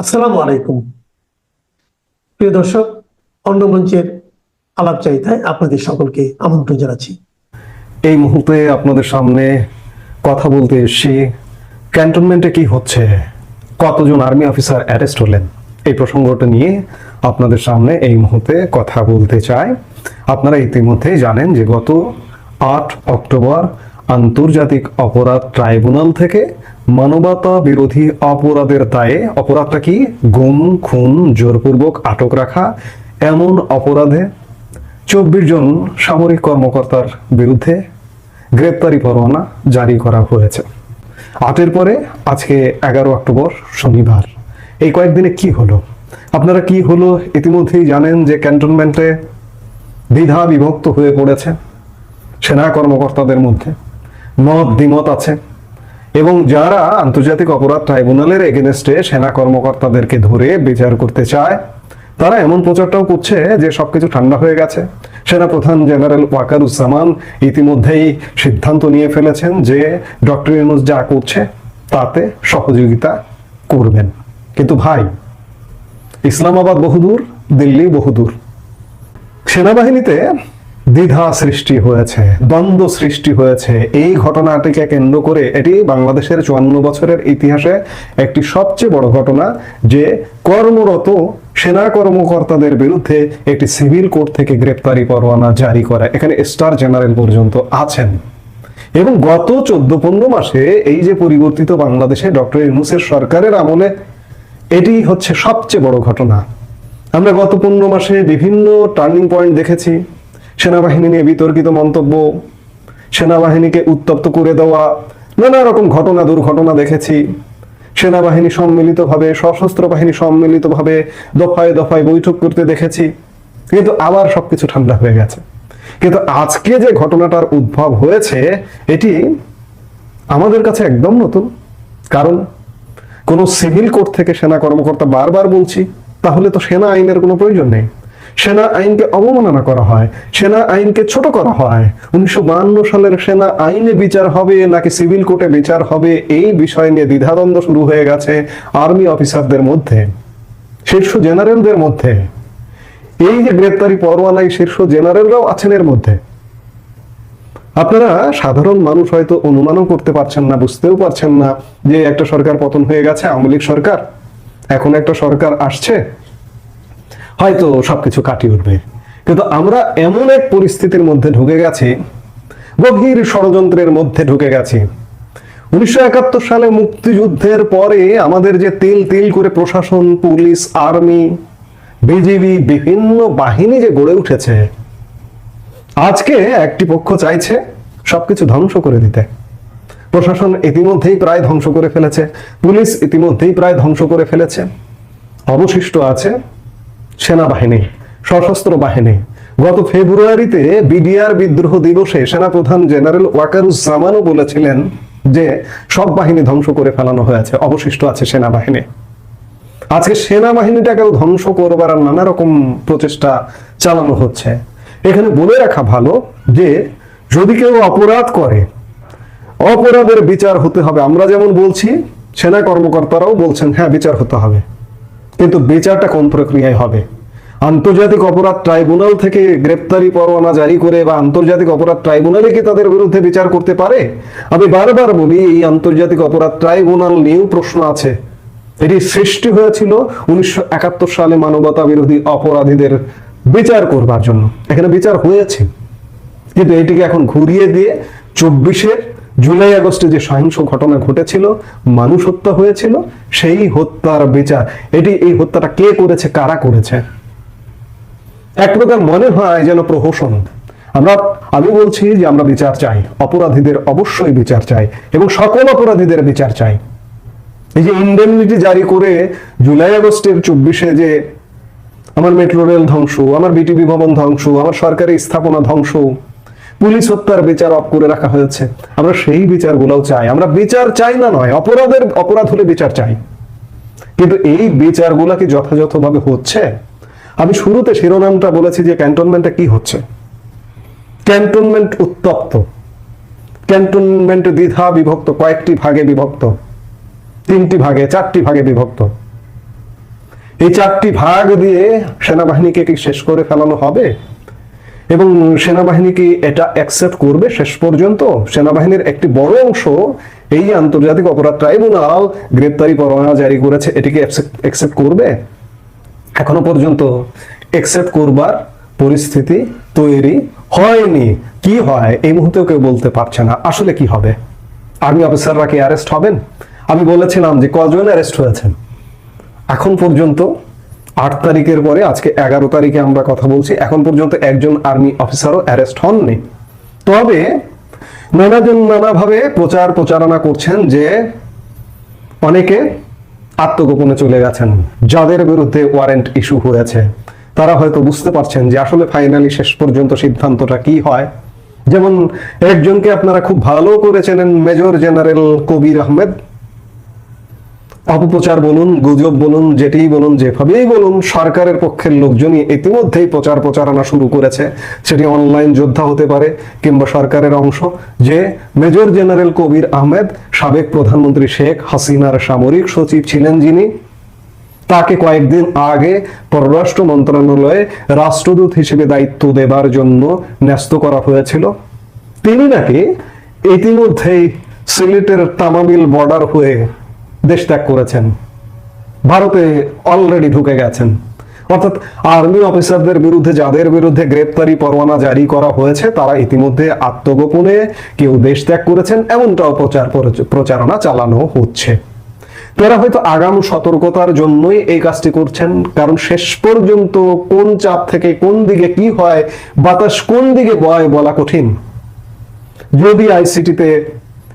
আসসালামু আলাইকুম। প্রিয় দর্শক, অন্যমঞ্চের আলাপচারিতায় আপনাদের সকলকে আমন্ত্রণ জানাচ্ছি। এই মুহূর্তে আপনাদের সামনে কথা বলতে এসেছি ক্যান্টনমেন্টে কি হচ্ছে, কতজন আর্মি অফিসার অ্যারেস্ট হলেন, এই প্রসঙ্গটা নিয়ে আপনাদের সামনে এই মুহূর্তে কথা বলতে চাই। আপনারা ইতিমধ্যেই জানেন যে গত 8 অক্টোবর আন্তর্জাতিক অপরাধ ট্রাইব্যুনাল থেকে মানবতা বিরোধী অপরাধের দায়ে, অপরাধটা কি, গুম খুন জোরপূর্বক আটক রাখা, এমন অপরাধে 24 জন সামরিক কর্মকর্তার বিরুদ্ধে গ্রেপ্তারি পরোয়ানা জারি করা হয়েছে। 8-এর পরে আজকে 11 অক্টোবর শনিবার। এই কয়েকদিনে কি হলো আপনারা কি হলো ইতিমধ্যেই জানেন যে ক্যান্টনমেন্টে দ্বিধা বিভক্ত হয়ে পড়েছে সেনা কর্মকর্তাদের মধ্যে, মত দ্বিমত আছে এবং যারা আন্তর্জাতিক অপরাধ ট্রাইব্যুনালের এগেনস্টে সেনা কর্মকর্তাদেরকে ধরে বিচার করতে চায় তারা এমন প্রচারটাও করছে যে সবকিছু ঠান্ডা হয়ে গেছে। সেনাপ্রধান জেনারেল ওয়াকারুজ্জামান ইতিমধ্যেই সিদ্ধান্ত নিয়ে ফেলেছেন যে ডক্টর ইউনূস যা করছে তাতে সহযোগিতা করবেন। কিন্তু ভাই, ইসলামাবাদ বহুদূর, দিল্লি বহুদূর। সেনাবাহিনীতে দ্বিধা সৃষ্টি হয়েছে, দ্বন্দ্ব সৃষ্টি হয়েছে। এই ঘটনাটিকে কেন্দ্র করে এটি বাংলাদেশের 54 বছরের ইতিহাসে একটি সবচেয়ে বড় ঘটনা যে কর্মরত সেনা কর্মকর্তাদের বিরুদ্ধে একটি সিভিল কোর্ট থেকে গ্রেপ্তারি পরোয়ানা জারি করা। এখানে স্টার জেনারেল পর্যন্ত আছেন এবং গত 14-15 মাসে এই যে পরিবর্তিত বাংলাদেশে ডক্টর ইউনূসের সরকারের আমলে এটি হচ্ছে সবচেয়ে বড় ঘটনা। আমরা গত 15 মাসে বিভিন্ন টার্নিং পয়েন্ট দেখেছি। সেনাবাহিনী নিয়ে বিতর্কিত মন্তব্য, সেনাবাহিনীকে উত্তপ্ত করে দেওয়া, নানা রকম ঘটনা দুর্ঘটনা দেখেছি। সেনাবাহিনী সম্মিলিতভাবে, সশস্ত্র বাহিনী সম্মিলিতভাবে দফায় দফায় বৈঠক করতে দেখেছি, কিন্তু আবার সবকিছু ঠান্ডা হয়ে গেছে। কিন্তু আজকে যে ঘটনাটার উদ্ভব হয়েছে এটি আমাদের কাছে একদম নতুন। কারণ কোন সিভিল কোর্ট থেকে সেনা কর্মকর্তা, বারবার বলছি, তাহলে তো সেনা আইনের কোনো প্রয়োজন নেই। সেনা আইনকে অবমাননা করা হয়, সেনা আইনকে ছোট করা হয়। 1952 সালের সেনা আইনে বিচার হবে নাকি সিভিল কোর্টে বিচার হবে, এই বিষয় নিয়ে দ্বিধাদ্বন্দ্ব শুরু হয়ে গেছে আর্মি অফিসারদের মধ্যে, শীর্ষ জেনারেলদের মধ্যে। এই যে গ্রেপ্তারি পরোয়ানায় শীর্ষ জেনারেলরাও আছেন এর মধ্যে। আপনারা সাধারণ মানুষ হয়তো অনুমানও করতে পারছেন না, বুঝতেও পারছেন না যে একটা সরকার পতন হয়ে গেছে, আওয়ামী লীগ সরকার, এখন একটা সরকার আসছে, হয়তো সবকিছু কাটিয়ে উঠবে। কিন্তু আমরা এমন এক পরিস্থিতির মধ্যে ঢুকে গেছি, গভীর ষড়যন্ত্রের মধ্যে ঢুকে গেছি। 1971 সালে মুক্তিযুদ্ধের পরে আমাদের যে তিল তিল করে প্রশাসন, পুলিশ, আর্মি, বিজিবি, বিভিন্ন বাহিনী যে গড়ে উঠেছে, আজকে একটি পক্ষ চাইছে সবকিছু ধ্বংস করে দিতে। প্রশাসন ইতিমধ্যেই প্রায় ধ্বংস করে ফেলেছে, পুলিশ ইতিমধ্যেই প্রায় ধ্বংস করে ফেলেছে। অবশিষ্ট আছে সেনাবাহিনী, সশস্ত্র বাহিনী। গত ফেব্রুয়ারিতে বিডিআর বিদ্রোহ দিবসে সেনাপ্রধান জেনারেল ওয়াকারুজ্জামানও বলেছিলেন যে সব বাহিনী ধ্বংস করে ফেলানো হয়েছে, অবশিষ্ট আছে সেনাবাহিনী। আজকে সেনাবাহিনীটাকেও ধ্বংস করবার নানা রকম প্রচেষ্টা চালানো হচ্ছে। এখানে বলে রাখা ভালো যে যদি কেউ অপরাধ করে, অপরাধের বিচার হতে হবে। আমরা যেমন বলছি, সেনা কর্মকর্তারাও বলছেন হ্যাঁ বিচার হতে হবে, কিন্তু বিচারটা কোন প্রক্রিয়ায় হবে? আন্তর্জাতিক অপরাধ ট্রাইব্যুনাল থেকে গ্রেপ্তারি পরোয়ানা জারি করে বা আন্তর্জাতিক অপরাধ ট্রাইব্যুনালে কি তাদের বিরুদ্ধে বিচার করতে পারে? আমি বারবার বলি, এই আন্তর্জাতিক অপরাধ ট্রাইব্যুনাল নিয়েও প্রশ্ন আছে। এটি সৃষ্টি হয়েছিল 1971 সালে মানবতা বিরোধী অপরাধীদের বিচার করবার জন্য। এখানে বিচার হয়েছে, কিন্তু এটিকে এখন ঘুরিয়ে দিয়ে 24-এর জুলাই আগস্টে যে সহিংস ঘটনা ঘটেছিল, মানুষ হত্যা হয়েছিল, সেই হত্যার বিচার। এই হত্যাটা কে করেছে, কারা করেছে? এক প্রকার মনে হয় যেন প্রহসন। আমি বলছি যে আমরা বিচার চাই, অপরাধীদের অবশ্যই বিচার চাই এবং সকল অপরাধীদের বিচার চাই। এই যে ইন্ডেমনিটি জারি করে জুলাই আগস্টের 24-এ যে আমার মেট্রো রেল ধ্বংস, আমার বিটিভি ভবন ধ্বংস, আমার সরকারি স্থাপনা ধ্বংস, পুলিশ হত্যার বিচার অফ করে রাখা হয়েছে, আমরা সেই বিচারগুলোও চাই। আমরা বিচার চাই না নয়, অপরাধ হলে বিচার চাই, কিন্তু এই বিচারগুলো কি যথাযথভাবে হচ্ছে? আমি শুরুতে শিরোনামটা বলেছি যে ক্যান্টনমেন্টে কি হচ্ছে। ক্যান্টনমেন্ট উত্তপ্ত, ক্যান্টনমেন্ট দ্বিধা বিভক্ত, কয়েকটি ভাগে বিভক্ত, 3টি ভাগে 4টি ভাগে বিভক্ত। এই 4টি ভাগ দিয়ে সেনাবাহিনীকে কি শেষ করে ফেলানো হবে? এবং সেনাবাহিনী কি এটা অ্যাকসেপ্ট করবে? শেষ পর্যন্ত সেনাবাহিনীর একটি বড় অংশ এই আন্তর্জাতিক অপরাধ ট্রাইব্যুনাল গ্রেপ্তারি পরোয়ানা জারি করেছে, এটিকে অ্যাকসেপ্ট করবে? এখনো পর্যন্ত অ্যাকসেপ্ট করবার পরিস্থিতি তৈরি হয়নি। কি হয় এই মুহূর্তেও কেউ বলতে পারছে না। আসলে কি হবে? আর্মি অফিসাররা কি অ্যারেস্ট হবেন? আমি বলেছিলাম যে কজন অ্যারেস্ট হয়েছেন এখন পর্যন্ত। 8 তারিখের পরে আজকে 11 তারিখে আমরা কথা বলছি, এখন পর্যন্ত একজন আর্মি অফিসারও অ্যারেস্ট হননি। তবে নানাজন নানাভাবে প্রচারণা করছেন যে অনেকে আত্মগোপনে চলে গেছেন, যাদের বিরুদ্ধে ওয়ারেন্ট ইস্যু হয়েছে তারা হয়তো বুঝতে পারছেন যে আসলে ফাইনালি শেষ পর্যন্ত সিদ্ধান্তটা কি হয়। যেমন একজনকে আপনারা খুব ভালো করে চেনেন, মেজর জেনারেল কবির আহমেদ। অপপ্রচার বলুন, গুজব বলুন, যেটাই বলুন, যেভাবেই বলুন, সরকারের পক্ষের লোকজনই ইতিমধ্যেই প্রচারণা শুরু করেছে। সেটি অনলাইন যোদ্ধা হতে পারে কিংবা সরকারের অংশ, যে মেজর জেনারেল কবির আহমেদ সাবেক প্রধানমন্ত্রী শেখ হাসিনার সামরিক সচিব ছিলেন, যিনি তাকে কয়েকদিন আগে পররাষ্ট্র মন্ত্রণালয়ে রাষ্ট্রদূত হিসেবে দায়িত্ব দেবার জন্য ন্যস্ত করা হয়েছিল। তিনি নাকি ইতিমধ্যেই সিলেটের তামাবিল বর্ডার হয়ে দেশ ত্যাগ করেছেন, ভারতে অলরেডি ঢুকে গেছেন। অর্থাৎ আর্মি অফিসারদের বিরুদ্ধে, যাদের বিরুদ্ধে গ্রেপ্তারি পরোয়ানা জারি করা হয়েছে, তারা ইতিমধ্যে আত্মগোপনে কেউ দেশ ত্যাগ করেছেন, এমনটাও প্রচারণা চালানো হচ্ছে। তারা হয়তো আগাম সতর্কতার জন্যই এই কাজটি করছেন, কারণ শেষ পর্যন্ত কোন চাপ থেকে কোন দিকে কি হয়, বাতাস কোন দিকে বয় বলা কঠিন। যদি আইসিটিতে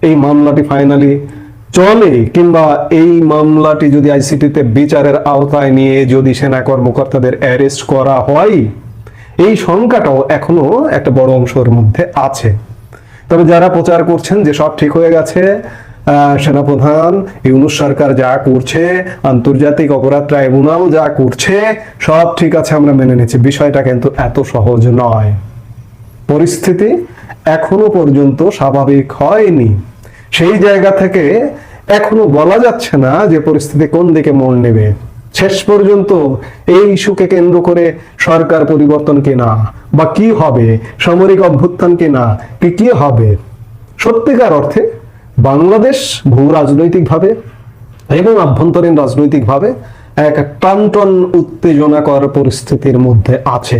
এই মামলাটি ফাইনালি চলে, কিংবা এই মামলাটি যদি আইসিটিতে বিচারের আওতায় নিয়ে যদি সেনা কর্মকর্তাদের অ্যারেস্ট করা হয়, এই সংখ্যাটাও এখনো একটা বড় অংশের মধ্যে আছে। তবে যারা প্রচার করছেন যে সব ঠিক হয়ে গেছে, সেনাপ্রধান ইউনূস সরকার যা করছে, আন্তর্জাতিক অপরাধ ট্রাইব্যুনাল যা করছে, সব ঠিক আছে, আমরা মেনে নিচ্ছি, বিষয়টা কিন্তু এত সহজ নয়। পরিস্থিতি এখনো পর্যন্ত স্বাভাবিক হয়নি। সেই জায়গা থেকে এখনো বলা যাচ্ছে না যে পরিস্থিতি কোন দিকে মোড় নেবে। শেষ পর্যন্ত এই ইস্যুকে কেন্দ্র করে সরকার পরিবর্তন কিনা, বা কি হবে, সামরিক অভ্যুত্থান কিনা, কি হবে, সত্যিকার অর্থে বাংলাদেশ ভূ রাজনৈতিকভাবে এবং আভ্যন্তরীণ রাজনৈতিকভাবে এক টানটন উত্তেজনাকর পরিস্থিতির মধ্যে আছে।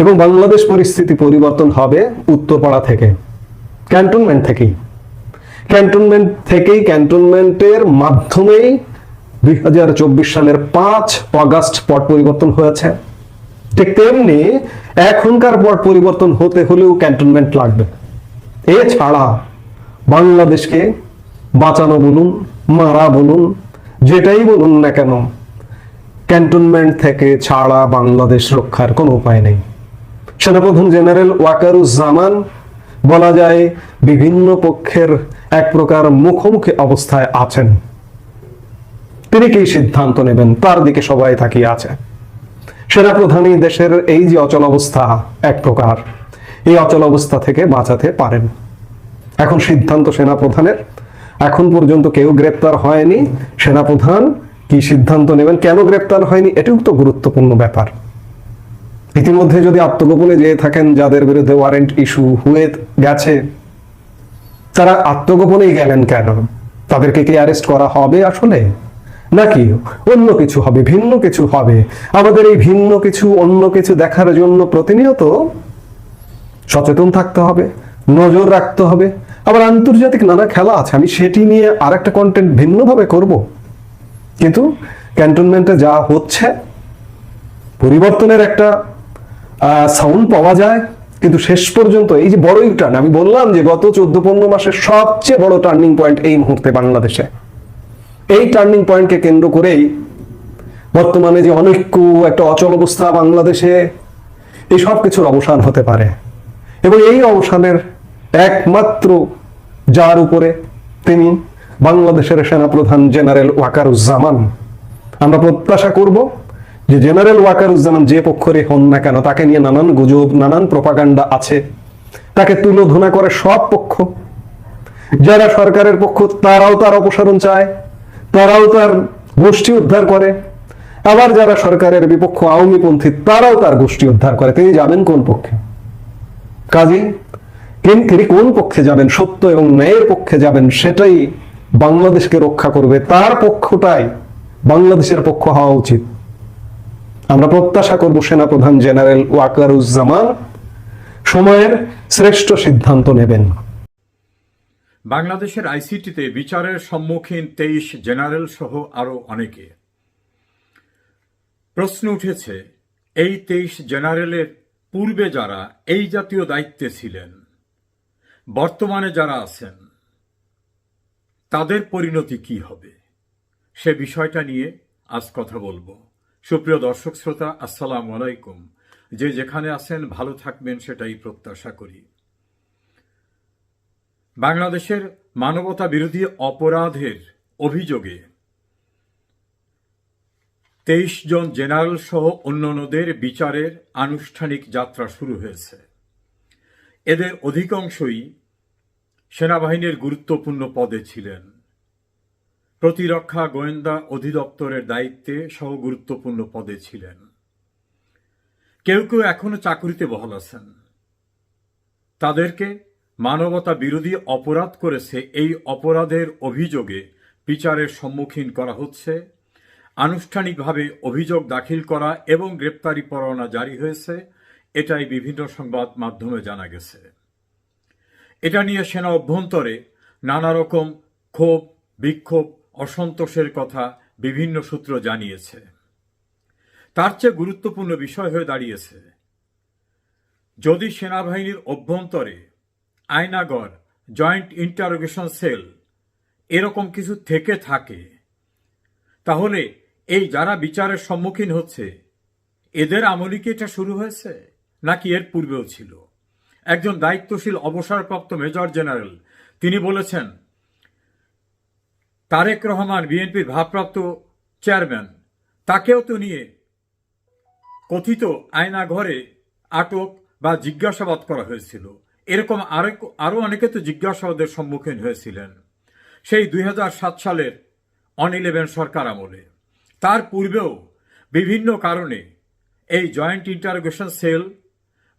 এবং বাংলাদেশ পরিস্থিতি পরিবর্তন হবে উত্তরপাড়া থেকে, ক্যান্টনমেন্ট থেকেই, ক্যান্টনমেন্টের মাধ্যমেই 2024 সালের 5 অগাস্ট পট পরিবর্তন হয়েছে। ঠিক তেমনি এখনকার পট পরিবর্তন হতে হলেও ক্যান্টনমেন্ট লাগবে। এছাড়া বাংলাদেশকে বাঁচানো বলুন, মারা বলুন, যেটাই বলুন না কেন, ক্যান্টনমেন্ট থেকে ছাড়া বাংলাদেশ রক্ষার কোনো উপায় নেই। সেনাপ্রধান জেনারেল ওয়াকারুজ্জামান বলা যায় বিভিন্ন পক্ষের এক প্রকার মুখোমুখি অবস্থায় আছেন। তিনি কি সিদ্ধান্ত নেবেন তার দিকে সবাই তাকিয়ে আছে। সেনাপ্রধানই দেশের এই যে অচল অবস্থা, এক প্রকার এই অচল অবস্থা থেকে বাঁচাতে পারেন। এখন সিদ্ধান্ত সেনাপ্রধানের। এখন পর্যন্ত কেউ গ্রেপ্তার হয়নি। সেনাপ্রধান কি সিদ্ধান্ত নেবেন, কেন গ্রেপ্তার হয়নি, এটিও তো গুরুত্বপূর্ণ ব্যাপার। ইতিমধ্যে যদি আত্মগোপনে যেয়ে থাকেন, যাদের বিরুদ্ধে ওয়ারেন্ট ইস্যু হয়ে গেছে, তারা আত্মগোপনেই গেলেন কেন? তাদেরকে কি অ্যারেস্ট করা হবে আসলে, নাকি অন্য কিছু হবে, ভিন্ন কিছু হবে? আমাদের এই ভিন্ন কিছু, অন্য কিছু দেখার জন্য প্রতিনিয়ত সচেতন থাকতে হবে, নজর রাখতে হবে। আবার আন্তর্জাতিক নানা খেলা আছে, আমি সেটি নিয়ে আরেকটা কন্টেন্ট ভিন্নভাবে করব। কিন্তু ক্যান্টনমেন্টে যা হচ্ছে, পরিবর্তনের একটা সাউন্ড পাওয়া যায়, কিন্তু শেষ পর্যন্ত এই যে বড় ইউটার্ন, আমি বললাম যে গত 14-15 মাসের সবচেয়ে বড় টার্নিং পয়েন্ট এই মুহূর্তে বাংলাদেশে। এই টার্নিং পয়েন্টকে কেন্দ্র করেই বর্তমানে যে অনৈক্য, একটা অচল অবস্থা বাংলাদেশে, এই সব কিছুর অবসান হতে পারে। এবং এই অবসানের একমাত্র যার উপরে, তিনি বাংলাদেশের সেনাপ্রধান জেনারেল ওয়াকারুজ্জামান। আমরা প্রত্যাশা করব যে জেনারেল ওয়াকারুজ্জামান যে পক্ষরে হন না কেন, তাকে নিয়ে নানান গুজব, নানান প্রপাগান্ডা আছে, তাকে তুলোধনা করে সব পক্ষ। যারা সরকারের পক্ষ, তারাও তার অপসারণ চায়, তারাও তার গোষ্ঠী উদ্ধার করে। আবার যারা সরকারের বিপক্ষ আওয়ামীপন্থী তারাও তার গোষ্ঠী উদ্ধার করে। তিনি যাবেন কোন পক্ষে? কাজী তিনি কোন পক্ষে যাবেন? সত্য এবং ন্যায়ের পক্ষে যাবেন, সেটাই বাংলাদেশকে রক্ষা করবে। তার পক্ষটাই বাংলাদেশের পক্ষ হওয়া উচিত। আমরা প্রত্যাশা করব সেনাপ্রধান জেনারেল ওয়াকারুজ্জামান সময়ের শ্রেষ্ঠ সিদ্ধান্ত নেবেন। বাংলাদেশের আইসিটিতে বিচারের সম্মুখীন 23 জেনারেল সহ আরো অনেকে। প্রশ্ন উঠেছে, এই 23 জেনারেলের পূর্বে যারা এই জাতীয় দায়িত্বে ছিলেন, বর্তমানে যারা আছেন, তাদের পরিণতি কি হবে? সে বিষয়টা নিয়ে আজ কথা বলবো। সুপ্রিয় দর্শক শ্রোতা, আসসালামু আলাইকুম। যে যেখানে আছেন ভালো থাকবেন সেটাই প্রত্যাশা করি। বাংলাদেশের মানবতা বিরোধী অপরাধের অভিযোগে 23 জন জেনারেল সহ অন্যান্যদের বিচারের আনুষ্ঠানিক যাত্রা শুরু হয়েছে। এদের অধিকাংশই সেনাবাহিনীর গুরুত্বপূর্ণ পদে ছিলেন। প্রতিরক্ষা গোয়েন্দা অধিদপ্তরের দায়িত্বে সহ গুরুত্বপূর্ণ পদে ছিলেন। কেউ কেউ এখনো চাকুরিতে বহাল আছেন। তাদেরকে মানবতা বিরোধী অপরাধ করেছে, এই অপরাধের অভিযোগে বিচারের সম্মুখীন করা হচ্ছে। আনুষ্ঠানিকভাবে অভিযোগ দাখিল করা এবং গ্রেপ্তারি পরোয়ানা জারি হয়েছে, এটাই বিভিন্ন সংবাদ মাধ্যমে জানা গেছে। এটা নিয়ে সেনা অভ্যন্তরে নানা রকম ক্ষোভ, বিক্ষোভ, অসন্তোষের কথা বিভিন্ন সূত্র জানিয়েছে। তার চেয়ে গুরুত্বপূর্ণ বিষয় হয়ে দাঁড়িয়েছে, যদি সেনাবাহিনীর অভ্যন্তরে আয়নাগর, জয়েন্ট ইন্টারোগেশন সেল এরকম কিছু থেকে থাকে, তাহলে এই যারা বিচারের সম্মুখীন হচ্ছে এদের আমলে কি এটা শুরু হয়েছে নাকি এর পূর্বেও ছিল? একজন দায়িত্বশীল অবসরপ্রাপ্ত মেজর জেনারেল তিনি বলেছেন, তারেক রহমান বিএনপির ভারপ্রাপ্ত চেয়ারম্যান, তাকেও তো নিয়ে কথিত আয়নাঘরে আটক বা জিজ্ঞাসাবাদ করা হয়েছিল। এরকম আরো অনেকে তো জিজ্ঞাসাবাদের সম্মুখীন হয়েছিলেন সেই 2007 সালের অন-11 সরকার আমলে। তার পূর্বেও বিভিন্ন কারণে এই জয়েন্ট ইন্টারোগেশন সেল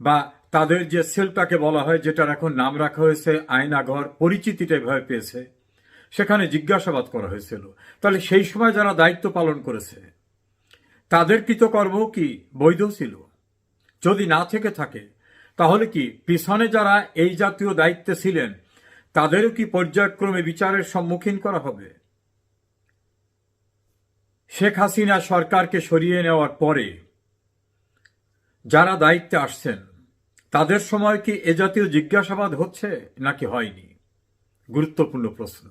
বা তাদের যে সেলটাকে বলা হয়, যেটার এখন নাম রাখা হয়েছে আয়নাঘর, পরিচিতিটা এভাবে পেয়েছে, সেখানে জিজ্ঞাসাবাদ করা হয়েছিল। তাহলে সেই সময় যারা দায়িত্ব পালন করেছে তাদের কৃতকর্ম কি বৈধ ছিল? যদি না থেকে থাকে তাহলে কি পিছনে যারা এই জাতীয় দায়িত্বে ছিলেন তাদেরও কি পর্যায়ক্রমে বিচারের সম্মুখীন করা হবে? শেখ হাসিনা সরকারকে সরিয়ে নেওয়ার পরে যারা দায়িত্বে আসছেন তাদের সময় কি এ জাতীয় জিজ্ঞাসাবাদ হচ্ছে নাকি হয়নি? গুরুত্বপূর্ণ প্রশ্ন।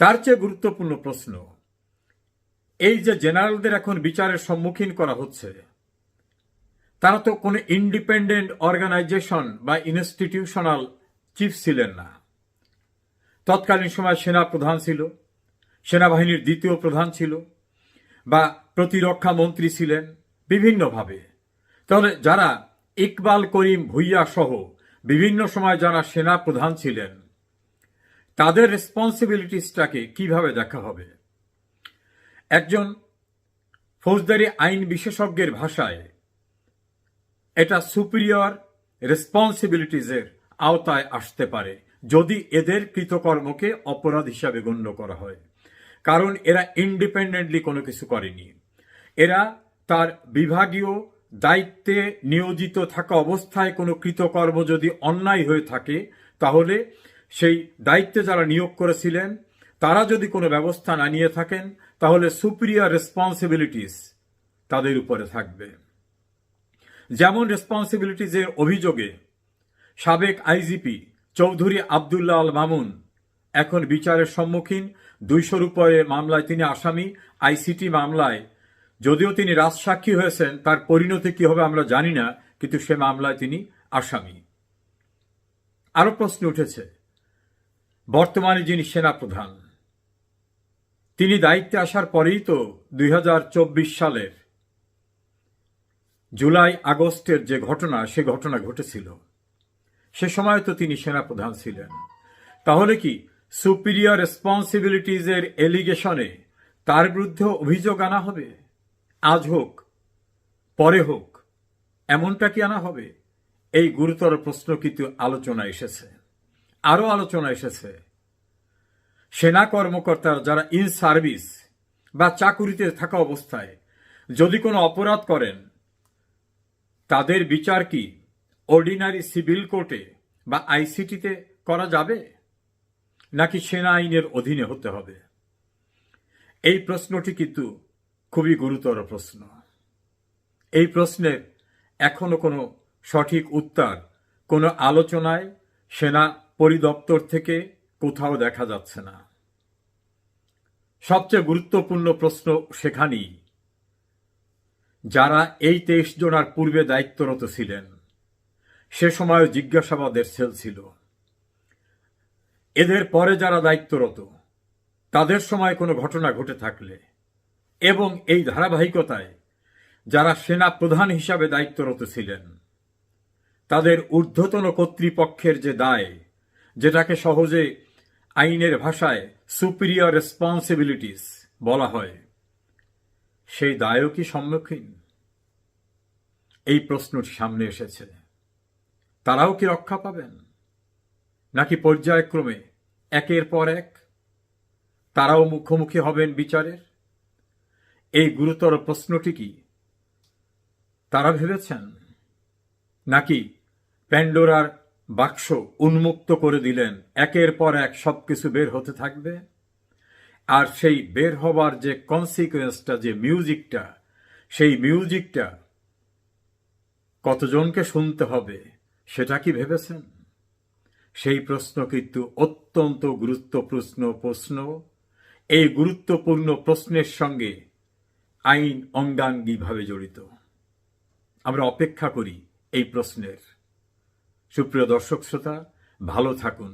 তার চেয়ে গুরুত্বপূর্ণ প্রশ্ন, এই যে জেনারেলদের এখন বিচারের সম্মুখীন করা হচ্ছে, তারা তো কোনো ইন্ডিপেন্ডেন্ট অর্গানাইজেশন বা ইনস্টিটিউশনাল চিফ ছিলেন না। তৎকালীন সময় সেনা প্রধান ছিল, সেনাবাহিনীর দ্বিতীয় প্রধান ছিল, বা প্রতিরক্ষা মন্ত্রী ছিলেন বিভিন্নভাবে। তাহলে যারা ইকবাল করিম ভুইয়া সহ বিভিন্ন সময় যারা সেনা প্রধান ছিলেন তাদের রেসপন্সিবিলিটিসটাকে কিভাবে দেখা হবে? একজন ফৌজদারি আইন বিশেষজ্ঞের ভাষায় এটা সুপিরিয়র রেসপন্সিবিলিটিজের আওতায় আসতে পারে যদি এদের কৃতকর্মকে অপরাধ হিসাবে গণ্য করা হয়। কারণ এরা ইন্ডিপেন্ডেন্টলি কোনো কিছু করেনি। এরা তার বিভাগীয় দায়িত্বে নিয়োজিত থাকা অবস্থায় কোনো কৃতকর্ম যদি অন্যায় হয়ে থাকে, তাহলে সেই দায়িত্বে যারা নিয়োগ করেছিলেন তারা যদি কোনো ব্যবস্থা না নিয়ে থাকেন, তাহলে সুপিরিয়র রেসপন্সিবিলিটিস তাদের উপরে থাকবে। যেমন রেসপন্সিবিলিটিজের অভিযোগে সাবেক আইজিপি চৌধুরী আবদুল্লাহ আল মামুন এখন বিচারের সম্মুখীন। 200-র উপরে মামলায় তিনি আসামি। আইসিটি মামলায় যদিও তিনি রাজসাক্ষী হয়েছেন, তার পরিণতি কি হবে আমরা জানি না, কিন্তু সে মামলায় তিনি আসামি। আরো প্রশ্ন উঠেছে, বর্তমানে যিনি সেনাপ্রধান তিনি দায়িত্বে আসার পরেই তো 2024 সালের জুলাই আগস্টের যে ঘটনা, সে ঘটনা ঘটেছিল। সে সময় তো তিনি সেনাপ্রধান ছিলেন। তাহলে কি সুপিরিয়র রেসপন্সিবিলিটিজের এলিগেশনে তার বিরুদ্ধে অভিযোগ আনা হবে? আজ হোক পরে হোক এমনটা কি আনা হবে? এই গুরুতর প্রশ্ন কিন্তু আলোচনা এসেছে। আরো আলোচনা এসেছে সেনা কর্মকর্তারা যারা ইন সার্ভিস বা চাকুরিতে থাকা অবস্থায় যদি কোনো অপরাধ করেন তাদের বিচার কি অর্ডিনারি সিভিল কোর্টে বা আইসিটিতে করা যাবে, নাকি সেনা আইনের অধীনে হতে হবে? এই প্রশ্নটি কিন্তু খুবই গুরুতর প্রশ্ন। এই প্রশ্নের এখনো কোনো সঠিক উত্তর কোনো আলোচনায় সেনা পরিদপ্তর থেকে কোথাও দেখা যাচ্ছে না। সবচেয়ে গুরুত্বপূর্ণ প্রশ্ন সেখানেই, যারা এই 23 জনার পূর্বে দায়িত্বরত ছিলেন সে সময় জিজ্ঞাসাবাদের সেল ছিল। এদের পরে যারা দায়িত্বরত তাদের সময় কোনো ঘটনা ঘটে থাকলে এবং এই ধারাবাহিকতায় যারা সেনা প্রধান হিসাবে দায়িত্বরত ছিলেন তাদের ঊর্ধ্বতন কর্তৃপক্ষের যে দায়, যেটাকে সহজে আইনের ভাষায় সুপিরিয়র রেসপন্সিবিলিটিস বলা হয়, সেই দায়ও কি সম্মুখীন? এই প্রশ্নটি সামনে এসেছে। তারাও কি রক্ষা পাবেন, নাকি পর্যায়ক্রমে একের পর এক তারাও মুখোমুখি হবেন বিচারের? এই গুরুতর প্রশ্নটি কি তারা ভেবেছেন, নাকি প্যান্ডোরার বাক্স উন্মুক্ত করে দিলেন, একের পর এক সবকিছু বের হতে থাকবে? আর সেই বের হবার যে কনসিকুয়েন্সটা, যে মিউজিকটা, সেই মিউজিকটা কতজনকে শুনতে হবে সেটা কি ভেবেছেন? সেই প্রশ্ন কিন্তু অত্যন্ত গুরুত্বপূর্ণ প্রশ্ন। এই গুরুত্বপূর্ণ প্রশ্নের সঙ্গে আইন অঙ্গাঙ্গিভাবে জড়িত। আমরা অপেক্ষা করি এই প্রশ্নের। সুপ্রিয় দর্শক শ্রোতা, ভালো থাকুন।